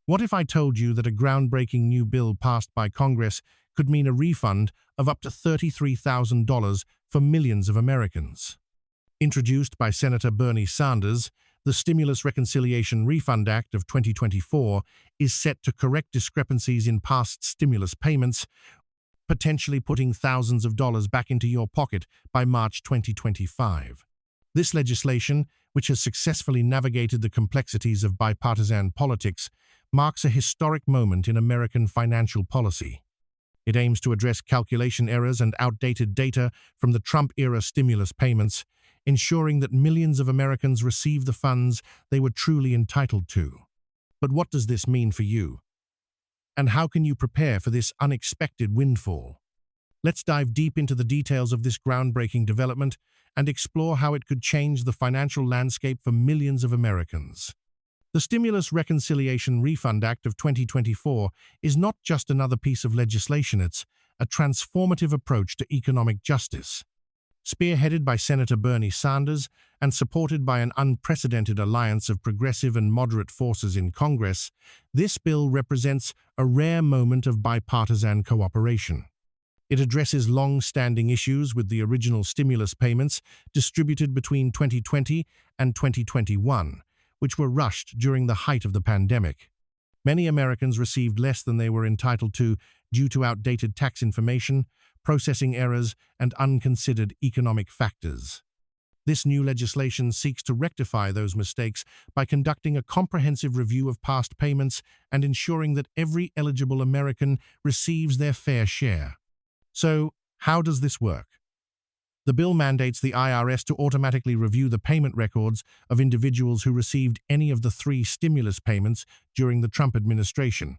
What if I told you that a groundbreaking new bill passed by Congress could mean a refund of up to $33,000 for millions of Americans? Introduced by Senator Bernie Sanders, the Stimulus Reconciliation Refund Act of 2024 is set to correct discrepancies in past stimulus payments, potentially putting thousands of dollars back into your pocket by March 2025. This legislation, which has successfully navigated the complexities of bipartisan politics, marks a historic moment in American financial policy. It aims to address calculation errors and outdated data from the Trump-era stimulus payments, ensuring that millions of Americans receive the funds they were truly entitled to. But what does this mean for you? And how can you prepare for this unexpected windfall? Let's dive deep into the details of this groundbreaking development and explore how it could change the financial landscape for millions of Americans. The Stimulus Reconciliation Refund Act of 2024 is not just another piece of legislation, it's a transformative approach to economic justice. Spearheaded by Senator Bernie Sanders and supported by an unprecedented alliance of progressive and moderate forces in Congress, this bill represents a rare moment of bipartisan cooperation. It addresses long-standing issues with the original stimulus payments distributed between 2020 and 2021, which were rushed during the height of the pandemic. Many Americans received less than they were entitled to due to outdated tax information, processing errors, and unconsidered economic factors. This new legislation seeks to rectify those mistakes by conducting a comprehensive review of past payments and ensuring that every eligible American receives their fair share. So, how does this work? The bill mandates the IRS to automatically review the payment records of individuals who received any of the 3 stimulus payments during the Trump administration.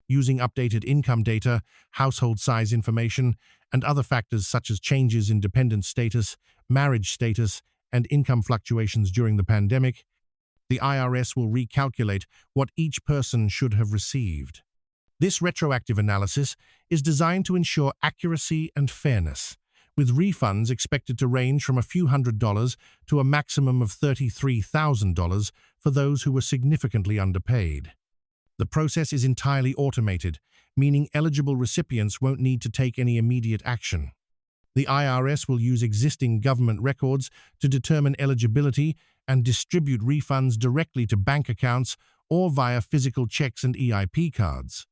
Using updated income data, household size information, and other factors such as changes in dependent status, marriage status, and income fluctuations during the pandemic, the IRS will recalculate what each person should have received. This retroactive analysis is designed to ensure accuracy and fairness, with refunds expected to range from a few $100s to a maximum of $33,000 for those who were significantly underpaid. The process is entirely automated, meaning eligible recipients won't need to take any immediate action. The IRS will use existing government records to determine eligibility and distribute refunds directly to bank accounts or via physical checks and EIP cards.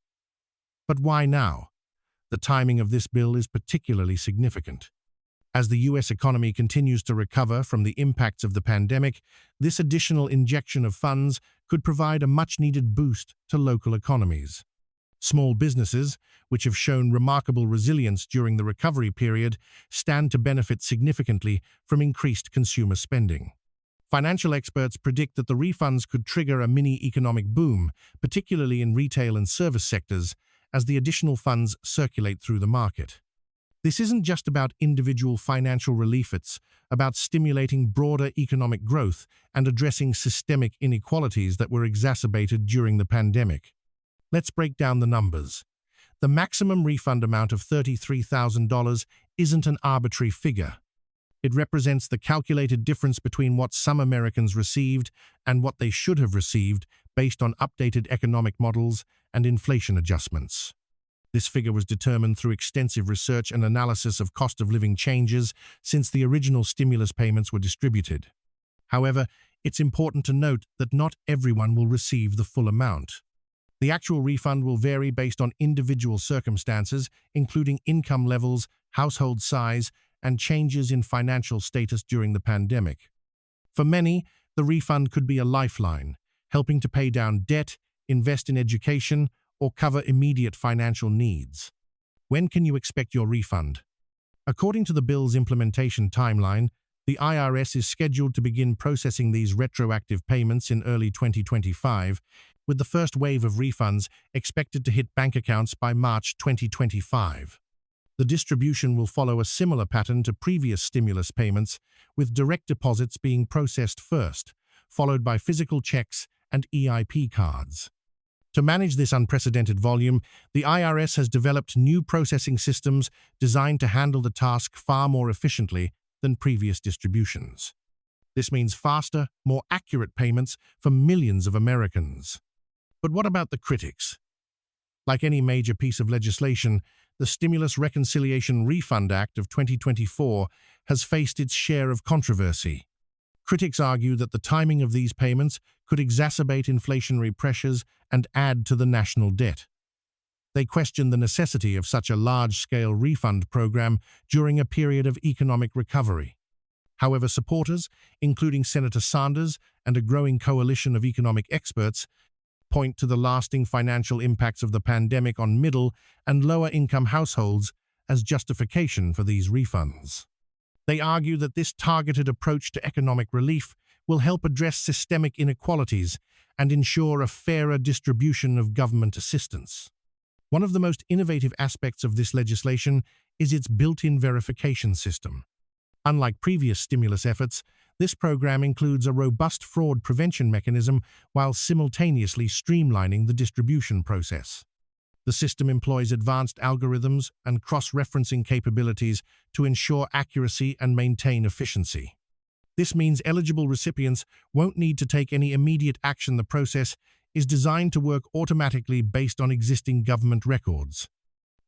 But why now? The timing of this bill is particularly significant. As the U.S. economy continues to recover from the impacts of the pandemic, this additional injection of funds could provide a much-needed boost to local economies. Small businesses, which have shown remarkable resilience during the recovery period, stand to benefit significantly from increased consumer spending. Financial experts predict that the refunds could trigger a mini-economic boom, particularly in retail and service sectors, as the additional funds circulate through the market. This isn't just about individual financial relief, it's about stimulating broader economic growth and addressing systemic inequalities that were exacerbated during the pandemic. Let's break down the numbers. The maximum refund amount of $33,000 isn't an arbitrary figure. It represents the calculated difference between what some Americans received and what they should have received based on updated economic models and inflation adjustments. This figure was determined through extensive research and analysis of cost of living changes since the original stimulus payments were distributed. However, it's important to note that not everyone will receive the full amount. The actual refund will vary based on individual circumstances, including income levels, household size, and changes in financial status during the pandemic. For many, the refund could be a lifeline, helping to pay down debt, invest in education, or cover immediate financial needs. When can you expect your refund? According to the bill's implementation timeline, the IRS is scheduled to begin processing these retroactive payments in early 2025, with the first wave of refunds expected to hit bank accounts by March 2025. The distribution will follow a similar pattern to previous stimulus payments, with direct deposits being processed first, followed by physical checks and EIP cards. To manage this unprecedented volume, the IRS has developed new processing systems designed to handle the task far more efficiently than previous distributions. This means faster, more accurate payments for millions of Americans. But what about the critics? Like any major piece of legislation, the Stimulus Reconciliation Refund Act of 2024 has faced its share of controversy. Critics argue that the timing of these payments could exacerbate inflationary pressures and add to the national debt. They question the necessity of such a large-scale refund program during a period of economic recovery. However, supporters, including Senator Sanders and a growing coalition of economic experts, point to the lasting financial impacts of the pandemic on middle and lower-income households as justification for these refunds. They argue that this targeted approach to economic relief will help address systemic inequalities and ensure a fairer distribution of government assistance. One of the most innovative aspects of this legislation is its built-in verification system. Unlike previous stimulus efforts, this program includes a robust fraud prevention mechanism while simultaneously streamlining the distribution process. The system employs advanced algorithms and cross-referencing capabilities to ensure accuracy and maintain efficiency. This means eligible recipients won't need to take any immediate action. The process is designed to work automatically based on existing government records.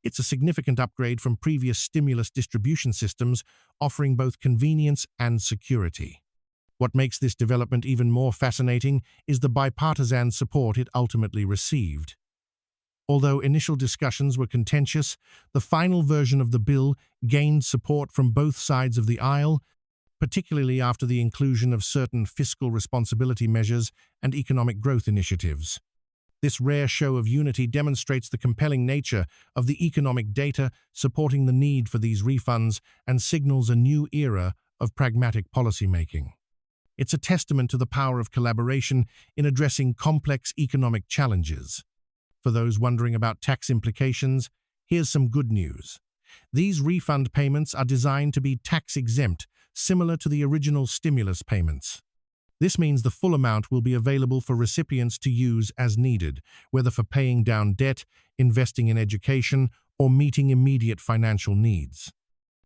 It's a significant upgrade from previous stimulus distribution systems, offering both convenience and security. What makes this development even more fascinating is the bipartisan support it ultimately received. Although initial discussions were contentious, the final version of the bill gained support from both sides of the aisle, particularly after the inclusion of certain fiscal responsibility measures and economic growth initiatives. This rare show of unity demonstrates the compelling nature of the economic data supporting the need for these refunds and signals a new era of pragmatic policymaking. It's a testament to the power of collaboration in addressing complex economic challenges. For those wondering about tax implications, here's some good news. These refund payments are designed to be tax-exempt, similar to the original stimulus payments. This means the full amount will be available for recipients to use as needed, whether for paying down debt, investing in education, or meeting immediate financial needs.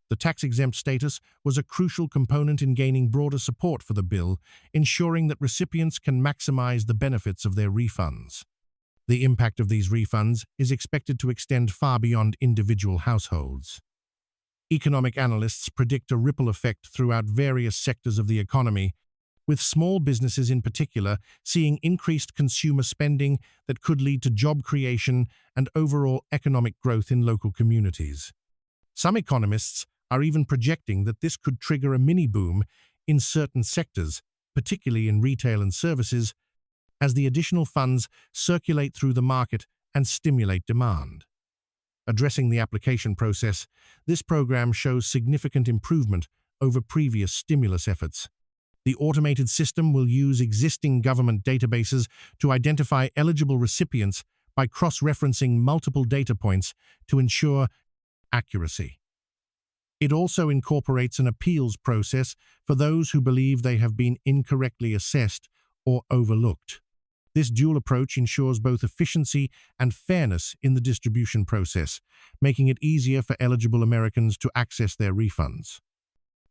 The tax-exempt status was a crucial component in gaining broader support for the bill, ensuring that recipients can maximize the benefits of their refunds. The impact of these refunds is expected to extend far beyond individual households. Economic analysts predict a ripple effect throughout various sectors of the economy, with small businesses in particular seeing increased consumer spending that could lead to job creation and overall economic growth in local communities. Some economists are even projecting that this could trigger a mini-boom in certain sectors, particularly in retail and services, as the additional funds circulate through the market and stimulate demand. Addressing the application process, this program shows significant improvement over previous stimulus efforts. The automated system will use existing government databases to identify eligible recipients by cross-referencing multiple data points to ensure accuracy. It also incorporates an appeals process for those who believe they have been incorrectly assessed or overlooked. This dual approach ensures both efficiency and fairness in the distribution process, making it easier for eligible Americans to access their refunds.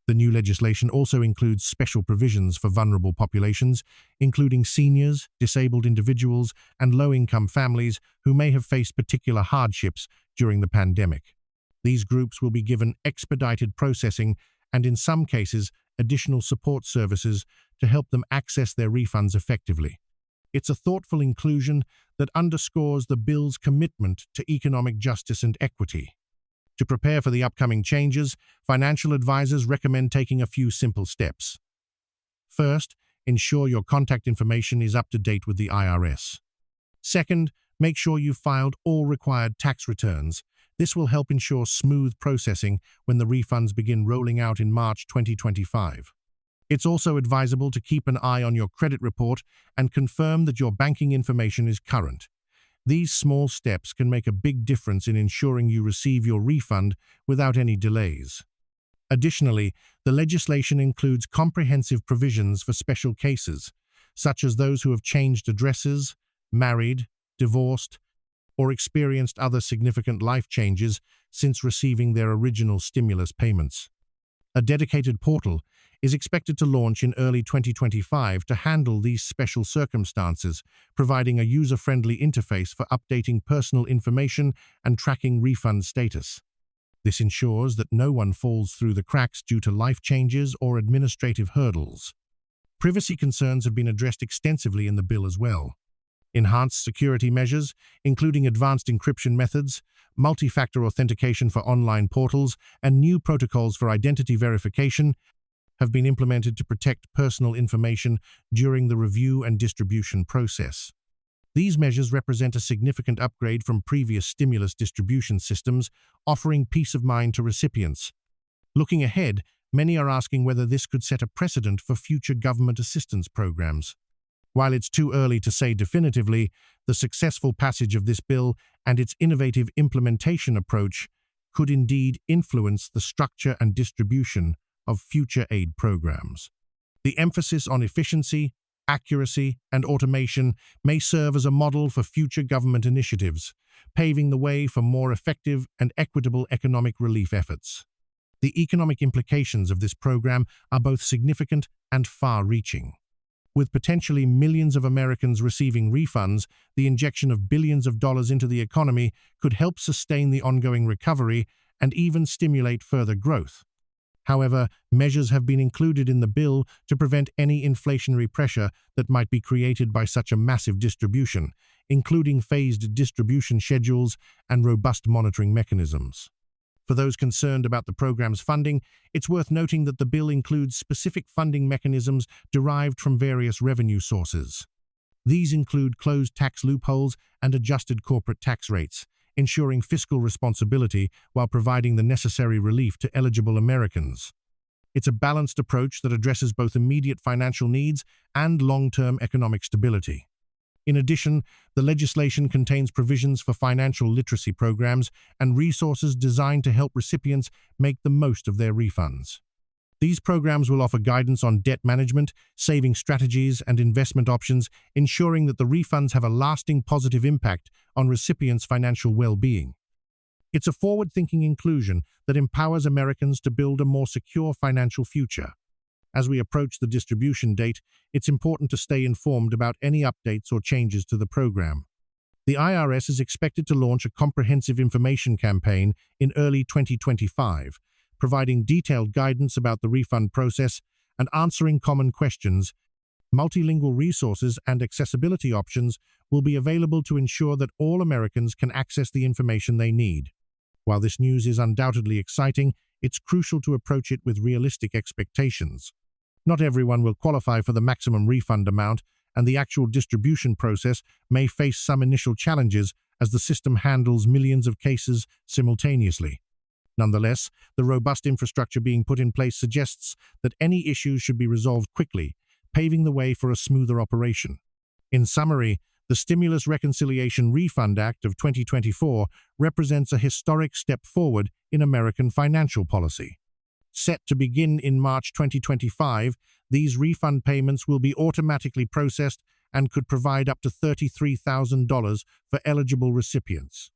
The new legislation also includes special provisions for vulnerable populations, including seniors, disabled individuals, and low-income families who may have faced particular hardships during the pandemic. These groups will be given expedited processing and, in some cases, additional support services to help them access their refunds effectively. It's a thoughtful inclusion that underscores the bill's commitment to economic justice and equity. To prepare for the upcoming changes, financial advisors recommend taking a few simple steps. First, ensure your contact information is up to date with the IRS. Second, make sure you've filed all required tax returns. This will help ensure smooth processing when the refunds begin rolling out in March 2025. It's also advisable to keep an eye on your credit report and confirm that your banking information is current. These small steps can make a big difference in ensuring you receive your refund without any delays. Additionally, the legislation includes comprehensive provisions for special cases, such as those who have changed addresses, married, divorced, or experienced other significant life changes since receiving their original stimulus payments. A dedicated portal is expected to launch in early 2025 to handle these special circumstances, providing a user-friendly interface for updating personal information and tracking refund status. This ensures that no one falls through the cracks due to life changes or administrative hurdles. Privacy concerns have been addressed extensively in the bill as well. Enhanced security measures, including advanced encryption methods, multi-factor authentication for online portals, and new protocols for identity verification, have been implemented to protect personal information during the review and distribution process. These measures represent a significant upgrade from previous stimulus distribution systems, offering peace of mind to recipients. Looking ahead, many are asking whether this could set a precedent for future government assistance programs. While it's too early to say definitively, the successful passage of this bill and its innovative implementation approach could indeed influence the structure and distribution of future aid programs. The emphasis on efficiency, accuracy, and automation may serve as a model for future government initiatives, paving the way for more effective and equitable economic relief efforts. The economic implications of this program are both significant and far-reaching. With potentially millions of Americans receiving refunds, the injection of billions of dollars into the economy could help sustain the ongoing recovery and even stimulate further growth. However, measures have been included in the bill to prevent any inflationary pressure that might be created by such a massive distribution, including phased distribution schedules and robust monitoring mechanisms. For those concerned about the program's funding, it's worth noting that the bill includes specific funding mechanisms derived from various revenue sources. These include closed tax loopholes and adjusted corporate tax rates, ensuring fiscal responsibility while providing the necessary relief to eligible Americans. It's a balanced approach that addresses both immediate financial needs and long-term economic stability. In addition, the legislation contains provisions for financial literacy programs and resources designed to help recipients make the most of their refunds. These programs will offer guidance on debt management, saving strategies, and investment options, ensuring that the refunds have a lasting positive impact on recipients' financial well-being. It's a forward-thinking inclusion that empowers Americans to build a more secure financial future. As we approach the distribution date, it's important to stay informed about any updates or changes to the program. The IRS is expected to launch a comprehensive information campaign in early 2025, providing detailed guidance about the refund process and answering common questions. Multilingual resources and accessibility options will be available to ensure that all Americans can access the information they need. While this news is undoubtedly exciting, it's crucial to approach it with realistic expectations. Not everyone will qualify for the maximum refund amount, and the actual distribution process may face some initial challenges as the system handles millions of cases simultaneously. Nonetheless, the robust infrastructure being put in place suggests that any issues should be resolved quickly, paving the way for a smoother operation. In summary, the Stimulus Reconciliation Refund Act of 2024 represents a historic step forward in American financial policy. Set to begin in March 2025, these refund payments will be automatically processed and could provide up to $33,000 for eligible recipients.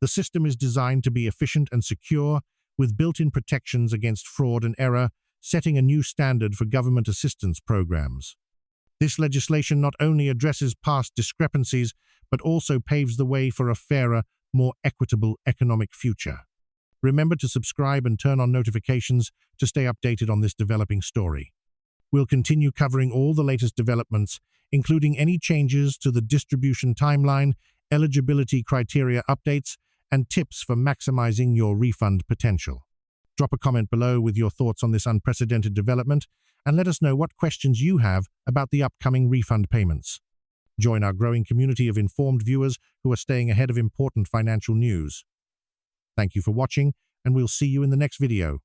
The system is designed to be efficient and secure, with built-in protections against fraud and error, setting a new standard for government assistance programs. This legislation not only addresses past discrepancies, but also paves the way for a fairer, more equitable economic future. Remember to subscribe and turn on notifications to stay updated on this developing story. We'll continue covering all the latest developments, including any changes to the distribution timeline, eligibility criteria updates, and tips for maximizing your refund potential. Drop a comment below with your thoughts on this unprecedented development, and let us know what questions you have about the upcoming refund payments. Join our growing community of informed viewers who are staying ahead of important financial news. Thank you for watching, and we'll see you in the next video.